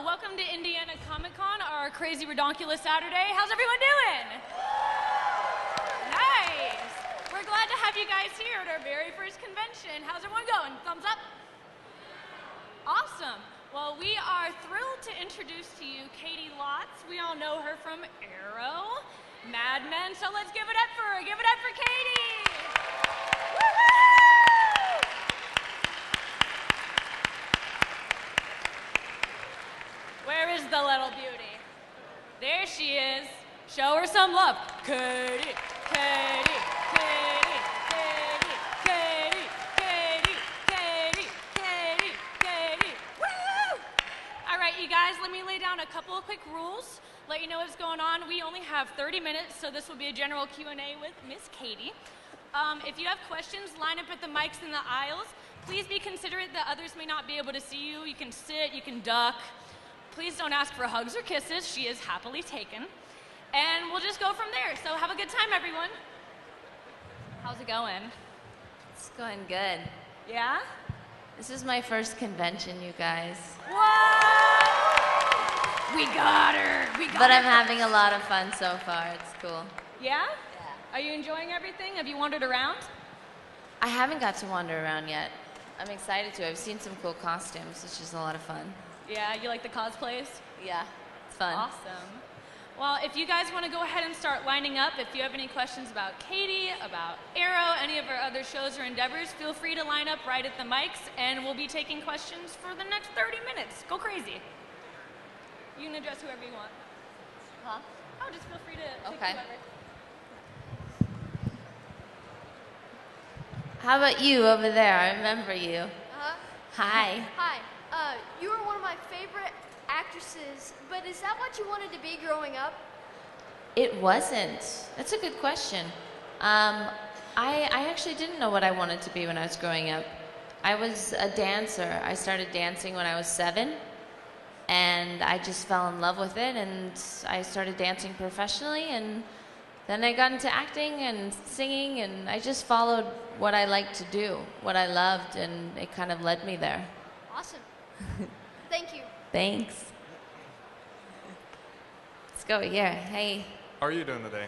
Welcome to Indiana Comic Con, our crazy redonkulous Saturday. How's everyone doing? Nice. We're glad to have you guys here at our very first convention. How's everyone going? Thumbs up? Awesome. Well, we are thrilled to introduce to you Caity Lotz. We all know her from Arrow, Mad Men, so let's give it up for her. Give it up for Caity. Woo-hoo! Where is the little beauty? There she is. Show her some love. Caity, Caity, Caity, Caity, Caity, Caity, Caity, Caity, Caity. Woo! All right, you guys, let me lay down a couple of quick rules. Let you know what's going on. We only have 30 minutes, so this will be a general Q&A with Miss Caity. If you have questions, line up at the mics in the aisles. Please be considerate that others may not be able to see you. You can sit, you can duck. Please don't ask for hugs or kisses. She is happily taken. And we'll just go from there. So have a good time, everyone. How's it going? It's going good. Yeah? This is my first convention, you guys. What? We got her. But I'm having a lot of fun so far. It's cool. Yeah? Yeah. Are you enjoying everything? Have you wandered around? I haven't got to wander around yet. I'm excited to. I've seen some cool costumes, which is a lot of fun. Yeah, you like the cosplays? Yeah, it's fun. Awesome. Well, if you guys want to go ahead and start lining up, if you have any questions about Caity, about Arrow, any of our other shows or endeavors, feel free to line up right at the mics, and we'll be taking questions for the next 30 minutes. Go crazy. You can address whoever you want. Huh? Oh, just feel free to pick Okay. whoever. How about you over there? I remember you. Hi. Hi. You were one of my favorite actresses, but is that what you wanted to be growing up? It wasn't. That's a good question. I actually didn't know what I wanted to be when I was growing up. I was a dancer. I started dancing when I was 7, and I just fell in love with it, and I started dancing professionally, and then I got into acting and singing, and I just followed what I liked to do, what I loved, and it kind of led me there. Awesome. Thank you. Thanks. Let's go here. Hey. How are you doing today?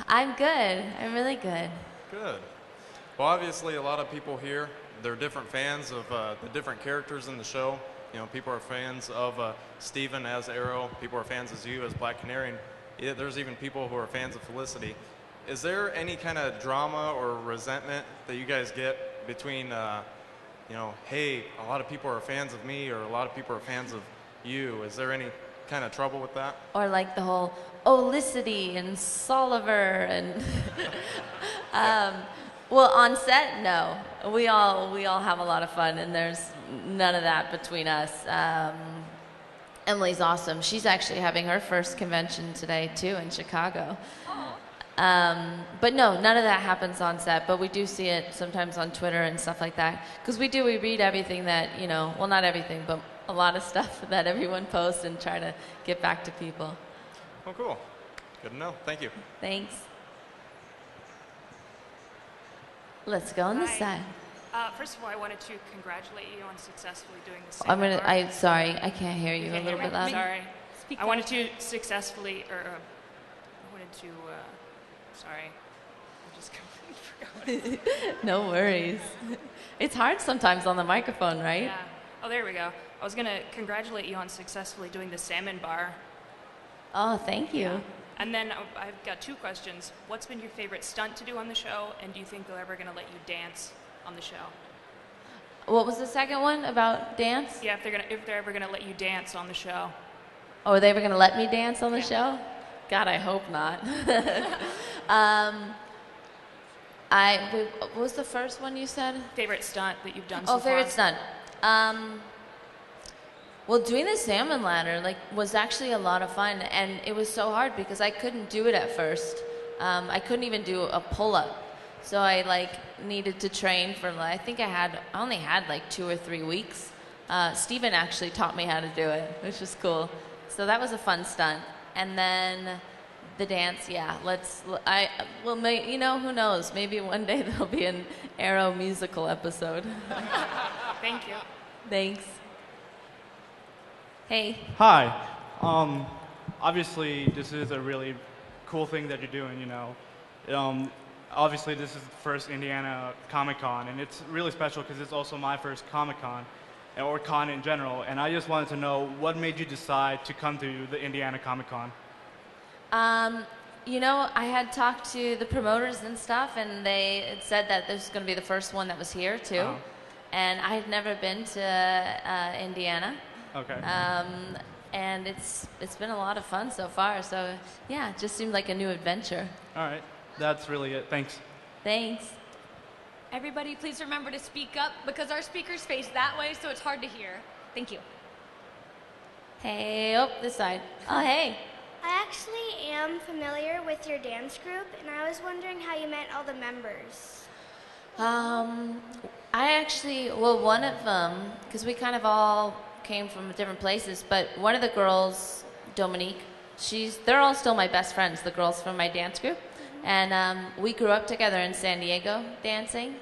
I'm good. I'm really good. Good. Well, obviously, a lot of people here, they're different fans of the different characters in the show. You know, people are fans of Steven as Arrow. People are fans of you as Black Canary. And there's even people who are fans of Felicity. Is there any kind of drama or resentment that you guys get between, you know, hey, a lot of people are fans of me, or a lot of people are fans of you? Is there any kind of trouble with that? Or like the whole Olicity and Soliver and well, on set, no. We all have a lot of fun, and there's none of that between us. Emily's awesome. She's actually having her first convention today too in Chicago. But no, none of that happens on set, but we do see it sometimes on Twitter and stuff like that. Because we read everything that, you know, well, not everything, but a lot of stuff that everyone posts and try to get back to people. Oh, cool. Good to know. Thank you. Thanks. Let's go on this Hi. side. First of all, I wanted to congratulate you on successfully doing the Sorry, I can't hear you. A little bit louder. Sorry. Speak I wanted to successfully, I wanted to, sorry. I just completely forgot. No worries. It's hard sometimes on the microphone, right? Yeah. Oh, there we go. I was going to congratulate you on successfully doing the salmon bar. Oh, thank you. Yeah. And then I've got 2 questions. What's been your favorite stunt to do on the show? And do you think they're ever going to let you dance on the show? What was the second one about dance? Yeah, if they're ever going to let you dance on the show. Oh, are they ever going to let me dance on the Yeah. show? God, I hope not. What was the first one you said? Favorite stunt that you've done so Oh, favorite far? stunt. Well, doing the salmon ladder was actually a lot of fun, and it was so hard because I couldn't do it at first. I couldn't even do a pull-up, so I needed to train for. I think I only had 2 or 3 weeks. Steven actually taught me how to do it, which was cool. So that was a fun stunt, and then the dance. Yeah, you know, who knows? Maybe one day there'll be an Arrow musical episode. Thank you. Thanks. Hey. Hi. Obviously, this is a really cool thing that you're doing, you know. Obviously, this is the first Indiana Comic-Con, and it's really special because it's also my first Comic-Con, or con in general, and I just wanted to know what made you decide to come to the Indiana Comic-Con? You know, I had talked to the promoters and stuff, and they had said that this was going to be the first one that was here, too. Uh-huh. And I had never been to Indiana. Okay. And it's been a lot of fun so far. So, yeah, it just seemed like a new adventure. All right. That's really it. Thanks. Thanks. Everybody, please remember to speak up because our speakers face that way, so it's hard to hear. Thank you. Hey, oh, this side. Oh, hey. I actually am familiar with your dance group, and I was wondering how you met all the members. I actually, well, one of them, because we kind of all came from different places, but one of the girls, Dominique, they're all still my best friends, the girls from my dance group. And we grew up together in San Diego dancing.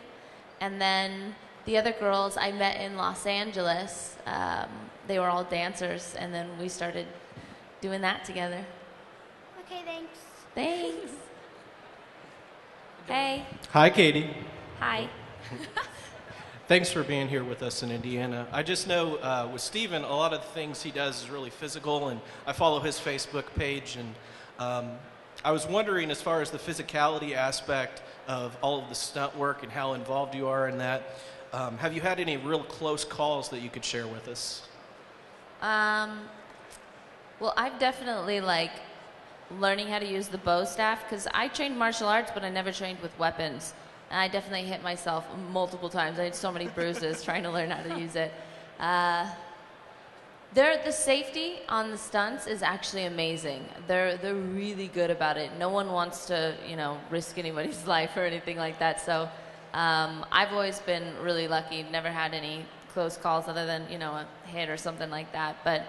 And then the other girls I met in Los Angeles. They were all dancers, and then we started doing that together. Okay, thanks. Thanks. Hey. Hi, Caity. Hi. Thanks for being here with us in Indiana. I just know with Steven, a lot of the things he does is really physical, and I follow his Facebook page, and I was wondering, as far as the physicality aspect of all of the stunt work and how involved you are in that, have you had any real close calls that you could share with us? Well, I've definitely learning how to use the bow staff, because I trained martial arts, but I never trained with weapons. And I definitely hit myself multiple times. I had so many bruises trying to learn how to use it. The safety on the stunts is actually amazing. They're really good about it. No one wants to, risk anybody's life or anything like that. So I've always been really lucky. Never had any close calls other than, a hit or something like that. But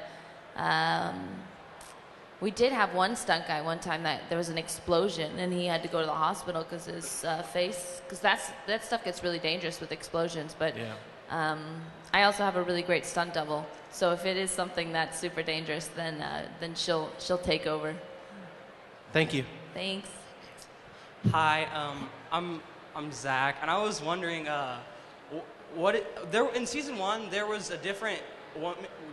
we did have one stunt guy one time that there was an explosion and he had to go to the hospital because his face, because that stuff gets really dangerous with explosions. But Yeah. I also have a really great stunt double. So if it is something that's super dangerous, then she'll take over. Thank you. Thanks. Hi, I'm Zach, and I was wondering, in season 1 there was a different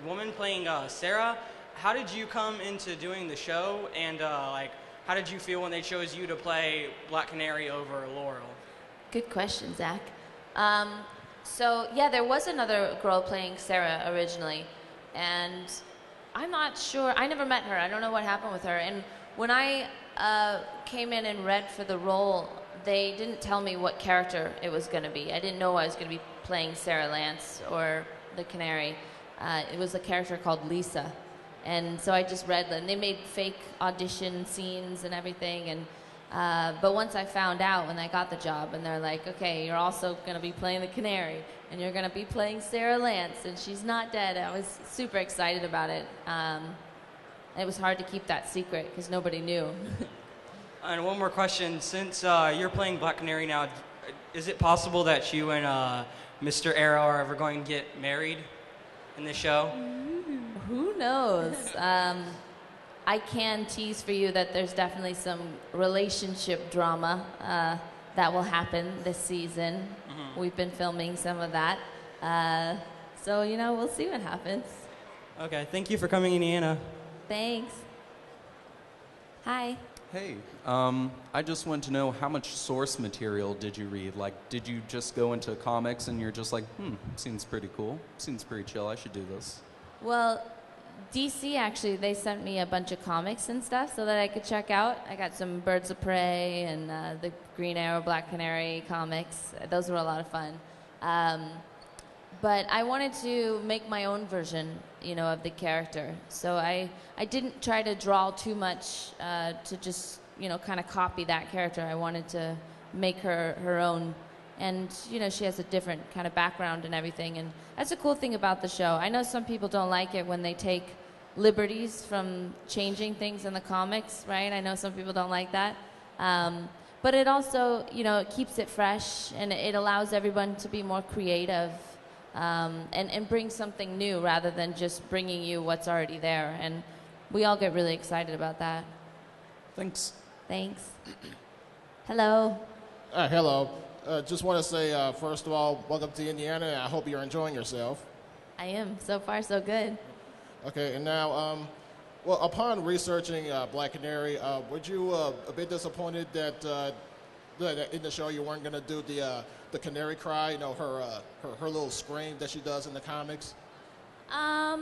woman playing Sara. How did you come into doing the show, and how did you feel when they chose you to play Black Canary over Laurel? Good question, Zach. So yeah, there was another girl playing Sara originally, and I'm not sure. I never met her. I don't know what happened with her. And when I came in and read for the role, they didn't tell me what character it was going to be. I didn't know I was going to be playing Sara Lance or the Canary. It was a character called Lisa. And so I just read them. They made fake audition scenes and everything. And but once I found out when I got the job, and they're like, okay, you're also going to be playing the Canary, and you're going to be playing Sara Lance, and she's not dead. I was super excited about it. It was hard to keep that secret because nobody knew. And one more question. Since you're playing Black Canary now, is it possible that you and Mr. Arrow are ever going to get married in the show? Who knows? I can tease for you that there's definitely some relationship drama that will happen this season. Mm-hmm. We've been filming some of that. So, we'll see what happens. Okay, thank you for coming, Indiana. Thanks. Hi. Hey, I just want to know, how much source material did you read? Did you just go into comics and you're just like, seems pretty cool, seems pretty chill, I should do this? Well, DC actually, they sent me a bunch of comics and stuff so that I could check out. I got some Birds of Prey and the Green Arrow, Black Canary comics. Those were a lot of fun. But I wanted to make my own version, of the character. So I didn't try to draw too much to just, kind of copy that character. I wanted to make her own. And, she has a different kind of background and everything. And that's a cool thing about the show. I know some people don't like it when they take liberties from changing things in the comics, right? I know some people don't like that. But it also, it keeps it fresh, and it allows everyone to be more creative and bring something new rather than just bringing you what's already there. And we all get really excited about that. Thanks. Thanks. Hello. Hello. Just want to say, first of all, welcome to Indiana. I hope you're enjoying yourself. I am. So far, so good. Okay, and now, well, upon researching Black Canary, were you a bit disappointed that in the show you weren't going to do the canary cry, her little scream that she does in the comics? That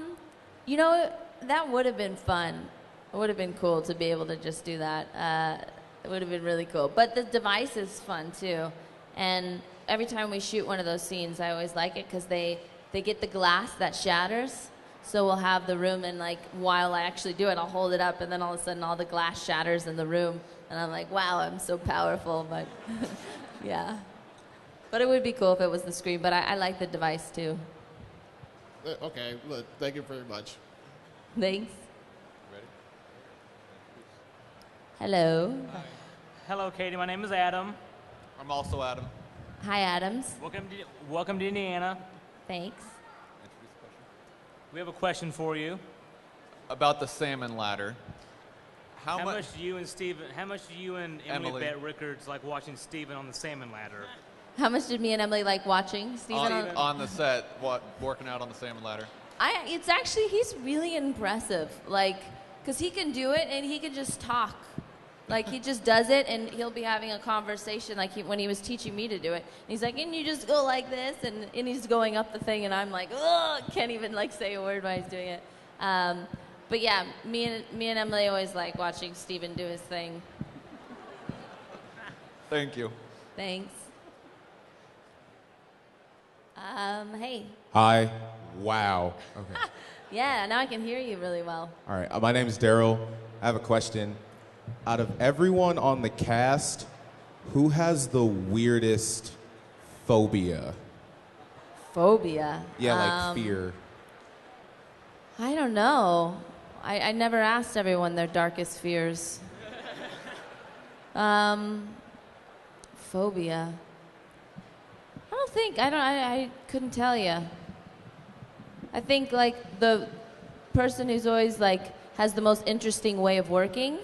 would have been fun. It would have been cool to be able to just do that. It would have been really cool. But the device is fun, too. And every time we shoot one of those scenes, I always like it because they get the glass that shatters. So we'll have the room, and while I actually do it, I'll hold it up, and then all of a sudden all the glass shatters in the room. And I'm like, wow, I'm so powerful. But yeah. But it would be cool if it was the screen. But I like the device, too. Okay, look, thank you very much. Thanks. Hello. Hi. Hello, Caity. My name is Adam. I'm also Adam. Hi, Adams. Welcome to Indiana. Thanks. We have a question for you. About the salmon ladder. How much do you and Emily bet Rickards like watching Steven on the salmon ladder? How much did me and Emily like watching Steven on the set, working out on the salmon ladder? He's really impressive. Because he can do it and he can just talk. He just does it, and he'll be having a conversation when he was teaching me to do it. And he's like, and you just go like this, and he's going up the thing, and I'm like, ugh, can't even say a word while he's doing it. But yeah, me and Emily always like watching Steven do his thing. Thank you. Thanks. Hey. Hi. Wow. Okay. Yeah, now I can hear you really well. All right. My name is Daryl. I have a question. Out of everyone on the cast, who has the weirdest phobia? Phobia? Yeah, fear. I don't know. I never asked everyone their darkest fears. Phobia. I couldn't tell you. I think the person who's always has the most interesting way of working,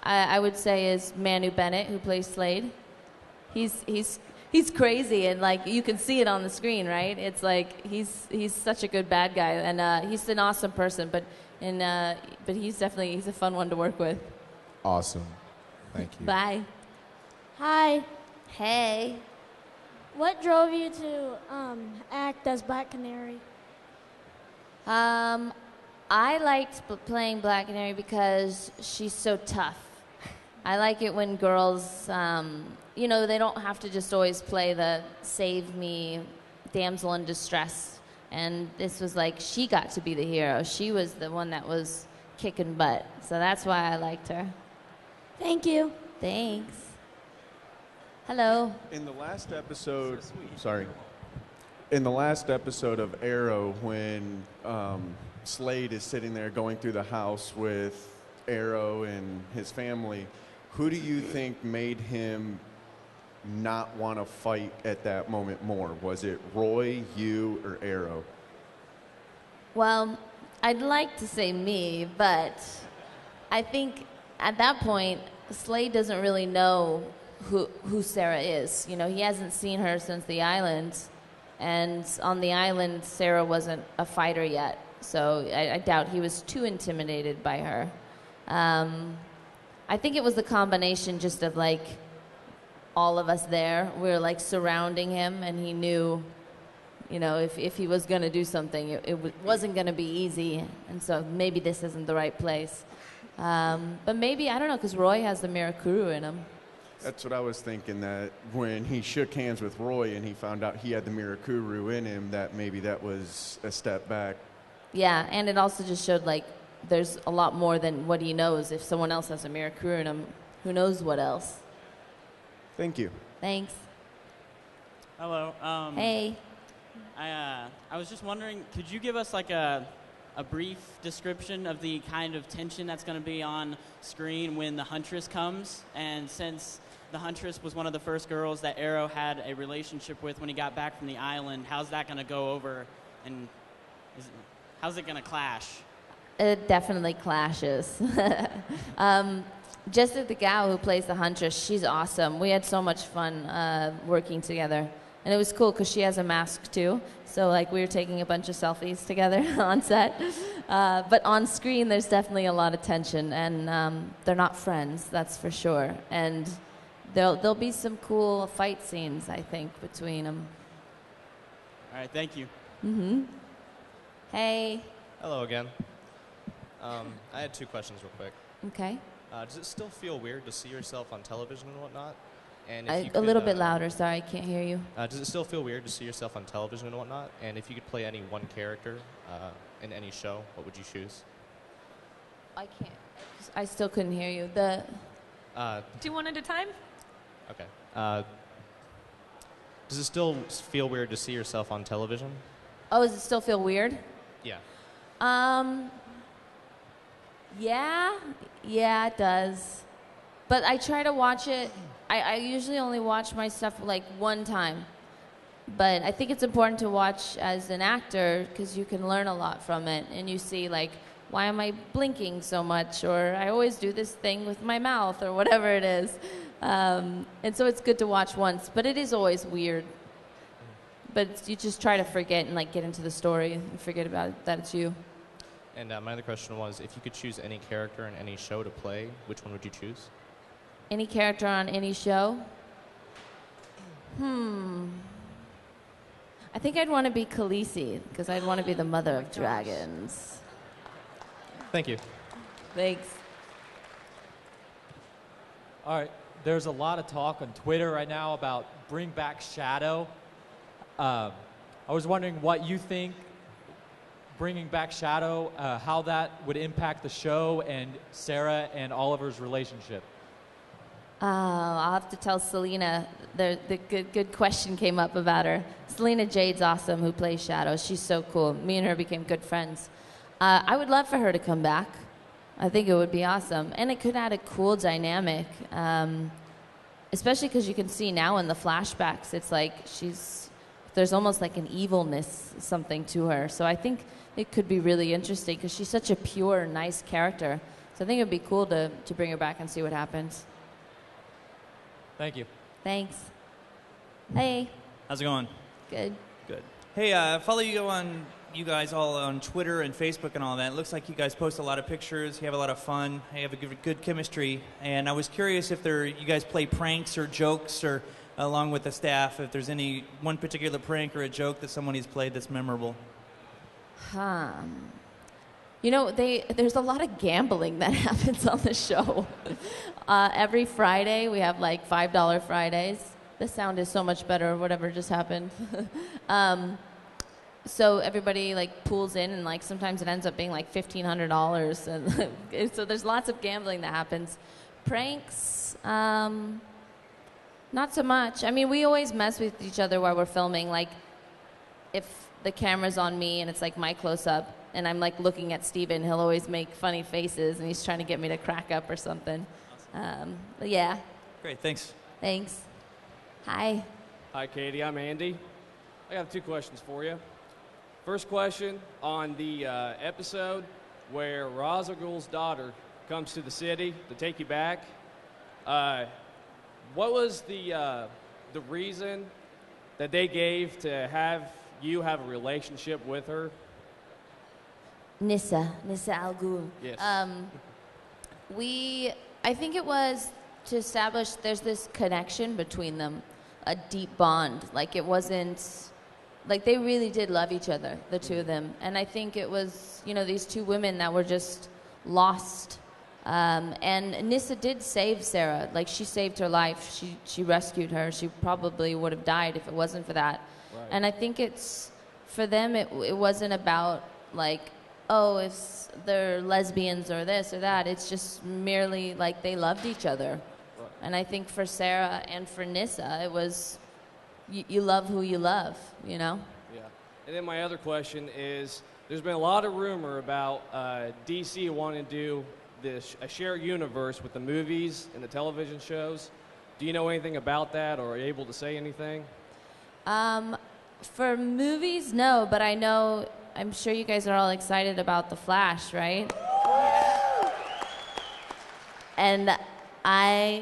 I would say, is Manu Bennett, who plays Slade. He's crazy, and you can see it on the screen, right? It's he's such a good bad guy, and he's an awesome person, but he's a fun one to work with. Awesome. Thank you. Bye. Hi. Hey. What drove you to act as Black Canary? I liked playing Black Canary because she's so tough. I like it when girls, they don't have to just always play the save me damsel in distress. And this was she got to be the hero. She was the one that was kicking butt. So that's why I liked her. Thank you. Thanks. Hello. In the last episode, in the last episode of Arrow, when Slade is sitting there going through the house with Arrow and his family, who do you think made him not want to fight at that moment more? Was it Roy, you, or Arrow? Well, I'd like to say me, but I think at that point, Slade doesn't really know who Sarah is. He hasn't seen her since the island, and on the island, Sarah wasn't a fighter yet, so I doubt he was too intimidated by her. I think it was the combination just of all of us there. We were surrounding him, and he knew, if he was going to do something, it wasn't going to be easy, and so maybe this isn't the right place. But maybe, I don't know, because Roy has the Mirakuru in him. That's what I was thinking, that when he shook hands with Roy and he found out he had the Mirakuru in him, that maybe that was a step back. Yeah, and it also just showed there's a lot more than what he knows. If someone else has a Mirakuru in him, who knows what else? Thank you. Thanks. Hello. Hey. I was just wondering, could you give us a brief description of the kind of tension that's going to be on screen when the Huntress comes? And since the Huntress was one of the first girls that Arrow had a relationship with when he got back from the island. How's that going to go over, and how's it going to clash? It definitely clashes. Just the gal who plays the Huntress, she's awesome. We had so much fun working together. And it was cool because she has a mask too. So like we were taking a bunch of selfies together on set. But on screen, there's definitely a lot of tension. And they're not friends, that's for sure. And there'll be some cool fight scenes, I think, between them. All right, thank you. Mm-hmm. Hey. Hello again. I had 2 questions real quick. Okay. Does it still feel weird to see yourself on television and whatnot? And A little bit louder, sorry, I can't hear you. Does it still feel weird to see yourself on television and whatnot? And if you could play any one character in any show, what would you choose? I can't. I still couldn't hear you. Do one at a time? Okay. Does it still feel weird to see yourself on television? Oh, does it still feel weird? Yeah. Yeah, it does. But I try to watch it. I usually only watch my stuff like one time. But I think it's important to watch as an actor because you can learn a lot from it. And you see, like, why am I blinking so much? Or I always do this thing with my mouth or whatever it is. And so it's good to watch once. But it is always weird. But you just try to forget and, like, get into the story and forget about that it's you. And my other question was, if you could choose any character in any show to play, which one would you choose? Any character on any show? I think I'd want to be Khaleesi, because I'd want to be the mother of dragons. Thank you. Thanks. All right, there's a lot of talk on Twitter right now about bring back Shadow. I was wondering what you think bringing back Shadow, how that would impact the show and Sarah and Oliver's relationship. I'll have to tell Selena. The good question came up about her. Selena Jade's awesome, who plays Shadow. She's so cool. Me and her became good friends. I would love for her to come back. I think it would be awesome. And it could add a cool dynamic, especially because you can see now in the flashbacks, it's like there's almost like an evilness, something to her. So I think it could be really interesting because she's such a pure, nice character. So I think it would be cool to bring her back and see what happens. Thank you. Thanks. Hey. How's it going? Good. Good. Hey, I follow you guys all on Twitter and Facebook and all that. It looks like you guys post a lot of pictures. You have a lot of fun. You have a good chemistry. And I was curious if you guys play pranks or jokes or along with the staff, if there's any one particular prank or a joke that someone has played that's memorable. You know, there's a lot of gambling that happens on the show. Every Friday, we have like $5 Fridays. The sound is so much better, whatever just happened. So everybody like pools in, and like sometimes it ends up being like $1,500. And so there's lots of gambling that happens. Pranks, not so much. I mean, we always mess with each other while we're filming. Like, if the camera's on me and it's like my close-up, and I'm like looking at Steven, he'll always make funny faces, and he's trying to get me to crack up or something. But yeah. Great, thanks. Thanks. Hi. Hi, Caity. I'm Andy. I have 2 questions for you. First question, on the episode where Ra's al Ghul's daughter comes to the city to take you back, what was the reason that they gave to have you have a relationship with her? Nissa Al Ghul. Yes. I think it was to establish there's this connection between them, a deep bond. Like it wasn't, like they really did love each other, the two of them. And I think it was, these 2 women that were just lost. And Nissa did save Sarah. Like she saved her life. She rescued her. She probably would have died if it wasn't for that. Right. And I think for them, it wasn't about like, oh, if they're lesbians or this or that. It's just merely like they loved each other. Right. And I think for Sarah and for Nissa, it was you love who you love, Yeah. And then my other question is, there's been a lot of rumor about DC wanting to do a shared universe with the movies and the television shows. Do you know anything about that, or are you able to say anything? For movies, no, but I'm sure you guys are all excited about The Flash, right? And I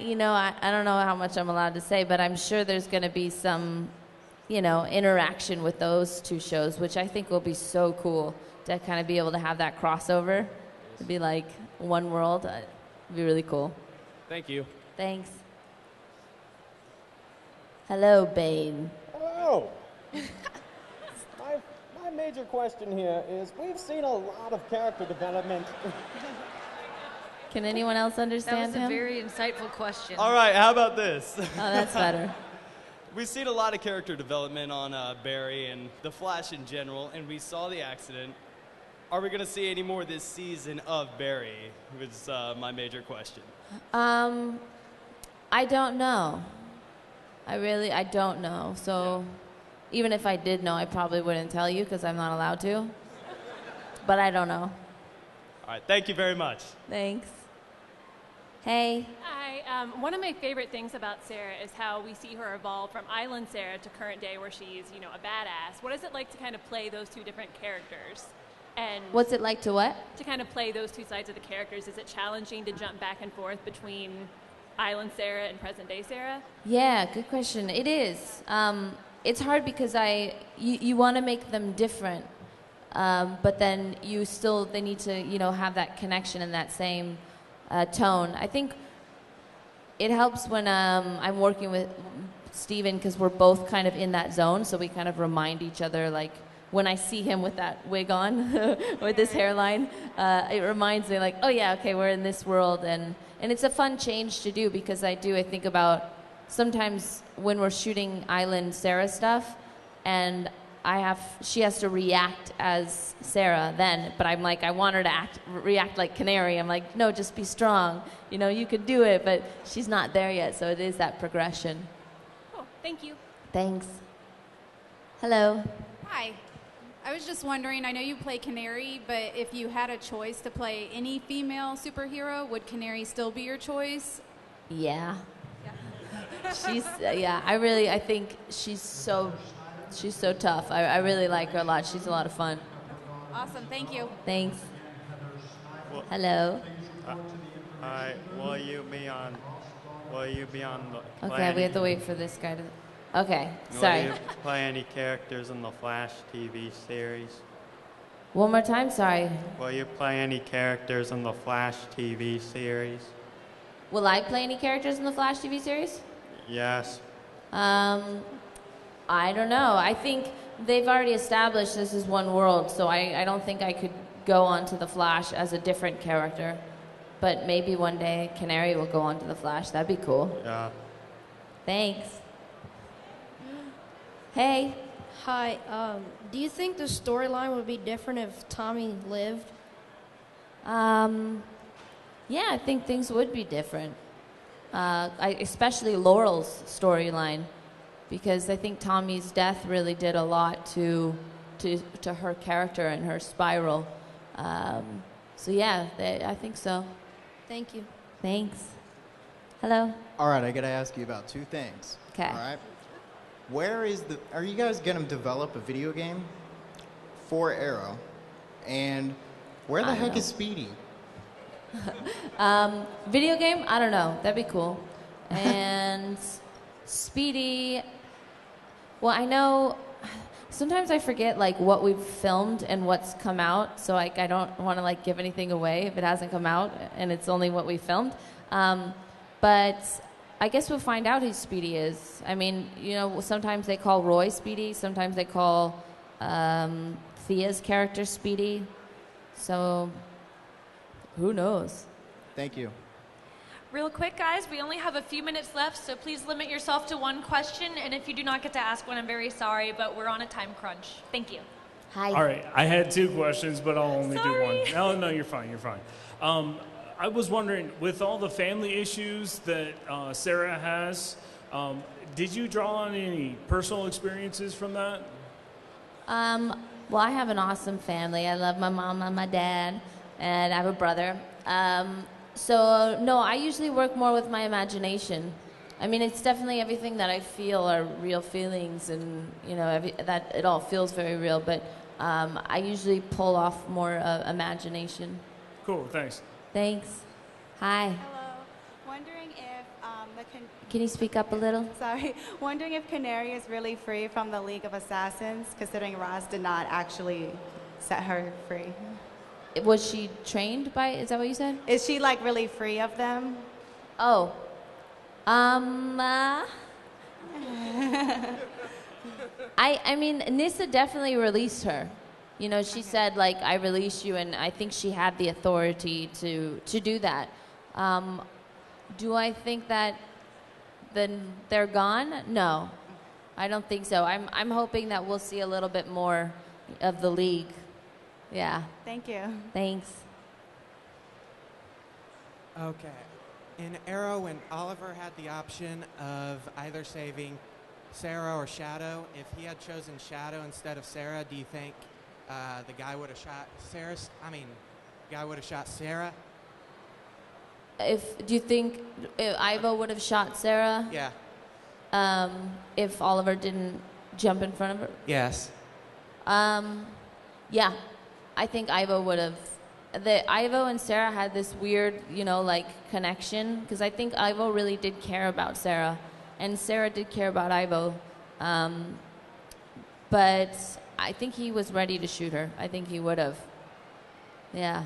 don't know how much I'm allowed to say, but I'm sure there's going to be some, interaction with those two shows, which I think will be so cool to kind of be able to have that crossover, to be like one world. It'd be really cool. Thank you. Thanks. Hello, Bane. Hello. My major question here is, we've seen a lot of character development. Can anyone else understand That was him? a very insightful question. All right, how about this? Oh, that's better. We've seen a lot of character development on Barry and the Flash in general, and we saw the accident. Are we going to see any more this season of Barry? Was my major question. I don't know. I don't know. So even if I did know, I probably wouldn't tell you because I'm not allowed to. But I don't know. All right, thank you very much. Thanks. Hey. Hi. One of my favorite things about Sarah is how we see her evolve from Island Sarah to current day where she's, a badass. What is it like to kind of play those two different characters? And What's it like to what? to kind of play those two sides of the characters? Is it challenging to jump back and forth between Island Sarah and present day Sarah? Yeah, good question. It is. It's hard because you want to make them different, but then they need to, have that connection and that same tone. I think it helps when I'm working with Steven because we're both kind of in that zone, so we kind of remind each other, like, when I see him with that wig on, with this hairline, it reminds me, like, oh yeah, okay, we're in this world, and it's a fun change to do because I think about sometimes when we're shooting Island Sarah stuff, and she has to react as Sarah then, but I'm like, I want her to react like Canary. I'm like, no, just be strong. You could do it, but she's not there yet, so it is that progression. Cool. Thank you. Thanks. Hello. Hi. I was just wondering, I know you play Canary, but if you had a choice to play any female superhero, would Canary still be your choice? Yeah. I think she's so tough. I really like her a lot. She's a lot of fun. Awesome. Thank you. Thanks. Hello. Hi. Will you be on the Okay, we have to wait for this guy to... Okay, sorry. Will you play any characters in the Flash TV series? One more time, sorry. Will you play any characters in the Flash TV series? Will I play any characters in the Flash TV series? Yes. I don't know. I think they've already established this is one world, so I don't think I could go onto the Flash as a different character. But maybe one day Canary will go onto the Flash. That'd be cool. Yeah. Thanks. Hey. Hi. Do you think the storyline would be different if Tommy lived? Yeah, I think things would be different. Especially Laurel's storyline, because I think Tommy's death really did a lot to her character and her spiral. So yeah, I think so. Thank you. Thanks. Hello. All right, I got to ask you about two things. Okay. All right. Are you guys going to develop a video game for Arrow? And where the heck is Speedy? Video game? I don't know. That'd be cool. And Speedy, well, I know sometimes I forget like what we've filmed and what's come out, so like I don't want to like give anything away if it hasn't come out and it's only what we filmed. But I guess we'll find out who Speedy is. I mean, sometimes they call Roy Speedy, sometimes they call Thea's character Speedy. So who knows? Thank you. Real quick, guys, we only have a few minutes left, so please limit yourself to one question. And if you do not get to ask one, I'm very sorry, but we're on a time crunch. Thank you. Hi. All right, I had two questions, but I'll only do one. No, you're fine. You're fine. I was wondering, with all the family issues that Sarah has, did you draw on any personal experiences from that? Well, I have an awesome family. I love my mom and my dad, and I have a brother. So, no, I usually work more with my imagination. I mean, it's definitely everything that I feel are real feelings, and you know, that it all feels very real. But I usually pull off more imagination. Cool, thanks. Thanks. Hi. Hello. Wondering if Can you speak up a little? Sorry. Wondering if Canary is really free from the League of Assassins, considering Roz did not actually set her free. Was she trained by? Is that what you said? Is she like really free of them? Oh. I mean, Nissa definitely released her. You know, she said, like, I release you, and I think she had the authority to do that. Do I think that then they're gone? No, I don't think so. I'm hoping that we'll see a little bit more of the League. Yeah. Thank you. Thanks. Okay. In Arrow, when Oliver had the option of either saving Sarah or Shadow, if he had chosen Shadow instead of Sarah, do you think the guy would have shot Sarah? Guy would have shot Sarah? Do you think Ivo would have shot Sarah? Yeah. If Oliver didn't jump in front of her? Yes. Yeah. I think Ivo would have. Ivo and Sarah had this weird, you know, like connection, because I think Ivo really did care about Sarah, and Sarah did care about Ivo. But I think he was ready to shoot her. I think he would have. Yeah.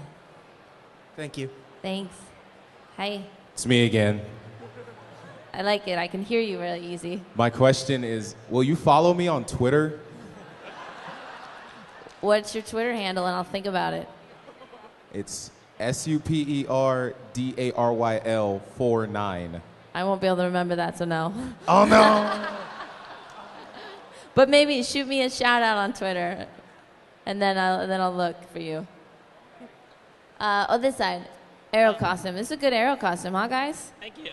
Thank you. Thanks. Hi. It's me again. I like it. I can hear you really easy. My question is, will you follow me on Twitter? What's your Twitter handle, and I'll think about it. It's SUPERDARYL 49. I won't be able to remember that, so no. Oh no! But maybe shoot me a shout out on Twitter, and then I'll look for you. This side, Arrow costume. This is a good Arrow costume, huh, guys? Thank you.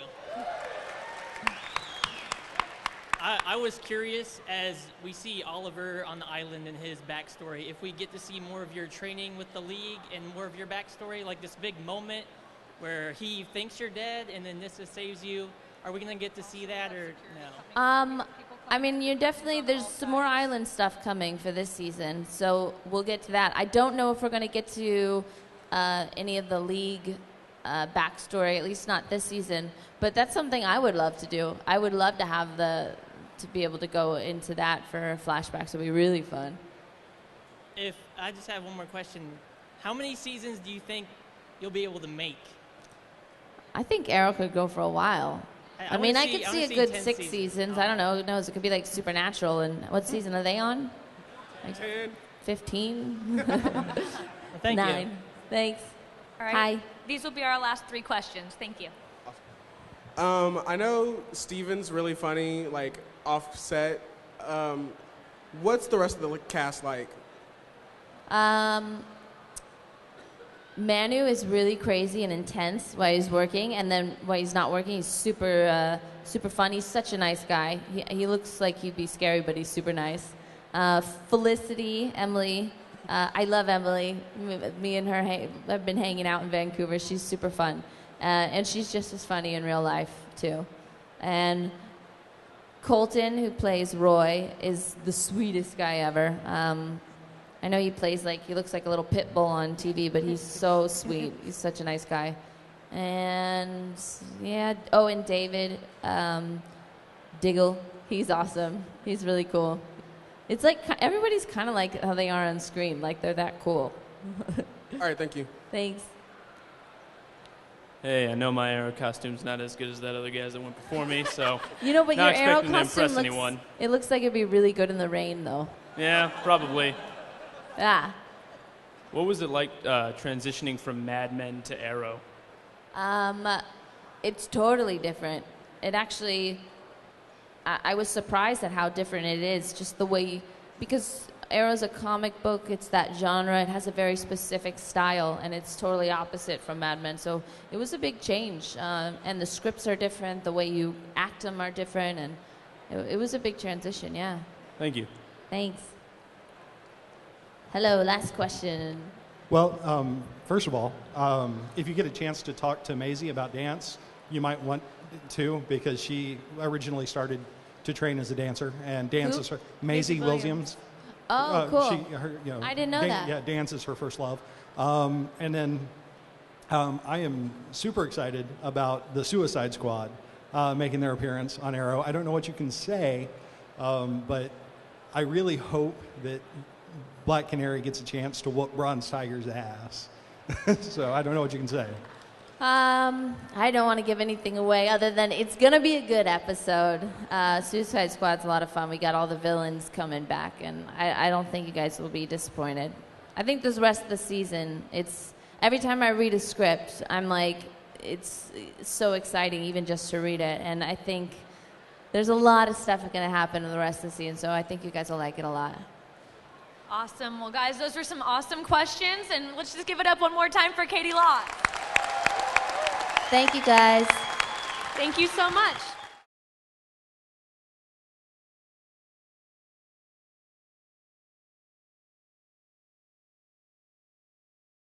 I was curious, as we see Oliver on the island and his backstory, if we get to see more of your training with the League and more of your backstory, like this big moment where he thinks you're dead and then Nissa saves you. Are we going to get to see that, or no? I mean, there's some more island stuff coming for this season, so we'll get to that. I don't know if we're going to get to any of the League backstory, at least not this season, but that's something I would love to do. I would love to have to be able to go into that for flashbacks. It would be really fun. If I just have one more question, how many seasons do you think you'll be able to make? I think Arrow could go for a while. I mean, I could see a good 6 seasons. I don't know. Who knows? It could be like Supernatural. And what season are they on? Like 15? Thank 9. you. Thanks. All right. Hi. These will be our last 3 questions. Thank you. I know Steven's really funny, like offset. What's the rest of the cast like? Manu is really crazy and intense while he's working, and then while he's not working, he's super fun. He's such a nice guy. He looks like he'd be scary, but he's super nice. Felicity, Emily. I love Emily. Me and her have been hanging out in Vancouver. She's super fun. And she's just as funny in real life, too. And Colton, who plays Roy, is the sweetest guy ever. I know he looks like a little pit bull on TV, but he's so sweet. He's such a nice guy. And, yeah, and David Diggle, he's awesome. He's really cool. It's like everybody's kind of like how they are on screen, like they're that cool. All right, thank you. Thanks. Hey, I know my Arrow costume's not as good as that other guys that went before me, so But your not Arrow expecting to costume impress anyone. it looks like it'd be really good in the rain, though. Yeah, probably. Yeah. What was it like transitioning from Mad Men to Arrow? It's totally different. It actually, I was surprised at how different it is, just the way, because Arrow's a comic book, it's that genre, it has a very specific style, and it's totally opposite from Mad Men, so it was a big change, and the scripts are different, the way you act them are different, and it was a big transition, yeah. Thank you. Thanks. Hello, last question. Well, first of all, if you get a chance to talk to Maisie about dance, you might want too, because she originally started to train as a dancer, and dance Who? is her. Maisie Williams. Oh, cool. I didn't know that. Yeah, dance is her first love. And then I am super excited about the Suicide Squad making their appearance on Arrow. I don't know what you can say, but I really hope that Black Canary gets a chance to whoop Bronze Tiger's ass. So I don't know what you can say. I don't want to give anything away other than it's going to be a good episode. Suicide Squad's a lot of fun. We got all the villains coming back, and I don't think you guys will be disappointed. I think this rest of the season, every time I read a script, I'm like, it's so exciting even just to read it. And I think there's a lot of stuff going to happen in the rest of the season, so I think you guys will like it a lot. Awesome. Well, guys, those were some awesome questions, and let's just give it up one more time for Caity Lotz. Thank you, guys. Thank you so much.